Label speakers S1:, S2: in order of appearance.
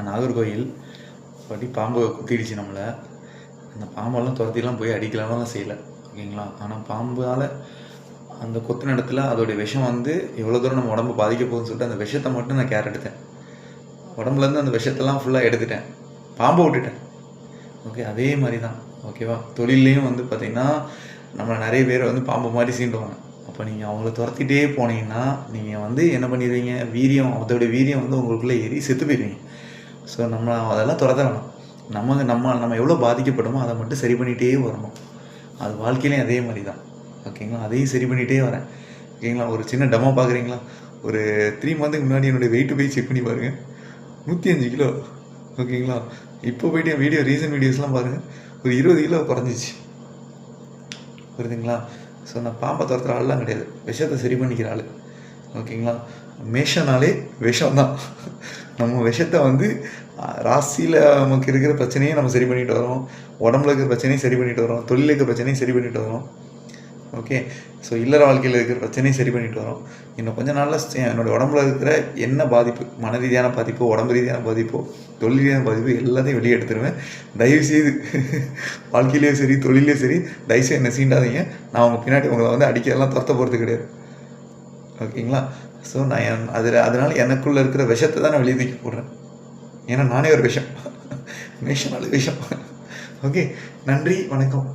S1: நாகர்கோயில் வாட்டி பாம்பு குத்திடுச்சு நம்மளை. அந்த பாம்பெல்லாம் துரத்திலாம் போய் அடிக்கலாம்லாம் செய்யலை, ஓகேங்களா. ஆனால் பாம்பால் அந்த கொத்தின இடத்துல அதோடைய விஷம் வந்து எவ்வளோ தூரம் நம்ம உடம்பு பாதிக்க போகுதுன்னு சொல்லிட்டு அந்த விஷத்தை மட்டும் நான் கேர் எடுத்தேன். உடம்புலேருந்து அந்த விஷத்தெல்லாம் ஃபுல்லாக எடுத்துட்டேன், பாம்பை விட்டுட்டேன். ஓகே, அதே மாதிரி தான், ஓகேவா. தொழிலையும் வந்து பார்த்திங்கன்னா நம்மளை நிறைய பேர் வந்து பாம்பு மாதிரி சீண்டுவாங்க. அப்போ நீங்கள் அவங்கள துரத்திட்டே போனீங்கன்னா நீங்கள் வந்து என்ன பண்ணிடுவீங்க, வீரியம், அதோடைய வீரியம் வந்து உங்களுக்குள்ளே ஏறி செத்து போயிடுவீங்க. ஸோ நம்ம அதெல்லாம் துரத்த வேணாம். நம்ம எவ்வளோ பாதிக்கப்படுமோ அதை மட்டும் சரி பண்ணிகிட்டே வரணும். அது வாழ்க்கையிலையும் அதே மாதிரி தான், ஓகேங்களா. அதையும் சரி பண்ணிகிட்டே வரேன், ஓகேங்களா. ஒரு சின்ன டெமோ பார்க்குறீங்களா? ஒரு 3 மந்த்துக்கு முன்னாடி என்னுடைய வெயிட்டு போய் செக் பண்ணி பாருங்கள், 105 கிலோ, ஓகேங்களா. இப்போ போய்ட்டு என் ரீசன்ட் வீடியோஸ்லாம் பாருங்கள், ஒரு 20 கிலோ குறைஞ்சிச்சு, புரியுதுங்களா. ஸோ நான் பாம்பை துரத்துகிற ஆள்லாம் கிடையாது, விஷத்தை சரி பண்ணிக்கிற ஆள், ஓகேங்களா. மேஷனாலே விஷம் தான். நம்ம விஷத்தை வந்து ராசியில் நமக்கு இருக்கிற பிரச்சனையும் நம்ம சரி பண்ணிட்டு வரோம், உடம்புல இருக்கிற பிரச்சனையும் சரி பண்ணிட்டு வரோம், தொழில் இருக்கிற பிரச்சனையும் சரி பண்ணிட்டு வரோம், ஓகே. ஸோ இல்லற வாழ்க்கையில் இருக்கிற பிரச்சனையும் சரி பண்ணிட்டு வரோம். இன்னும் கொஞ்சம் நாளில் என்னோடய உடம்புல இருக்கிற என்ன பாதிப்பு, மன ரீதியான பாதிப்போ, உடம்பு ரீதியான பாதிப்போ, தொழில் ரீதியான பாதிப்பு எல்லாத்தையும் வெளியே எடுத்துருவேன். தயவுசெய்து வாழ்க்கையிலேயும் சரி தொழிலையும் சரி தயவுசெய்து என்ன சீண்டாதீங்க. நான் உங்கள் பின்னாடி உங்களை வந்து அடிக்கலாம் துரத்த போகிறது கிடையாது, ஓகேங்களா. ஸோ நான் அதனால் எனக்குள்ளே இருக்கிற விஷத்தை தான் நான் வெளியே தூக்கி போடுறேன். ஏன்னா நானே ஒரு விஷம், மேஷனால விஷம். ஓகே, நன்றி, வணக்கம்.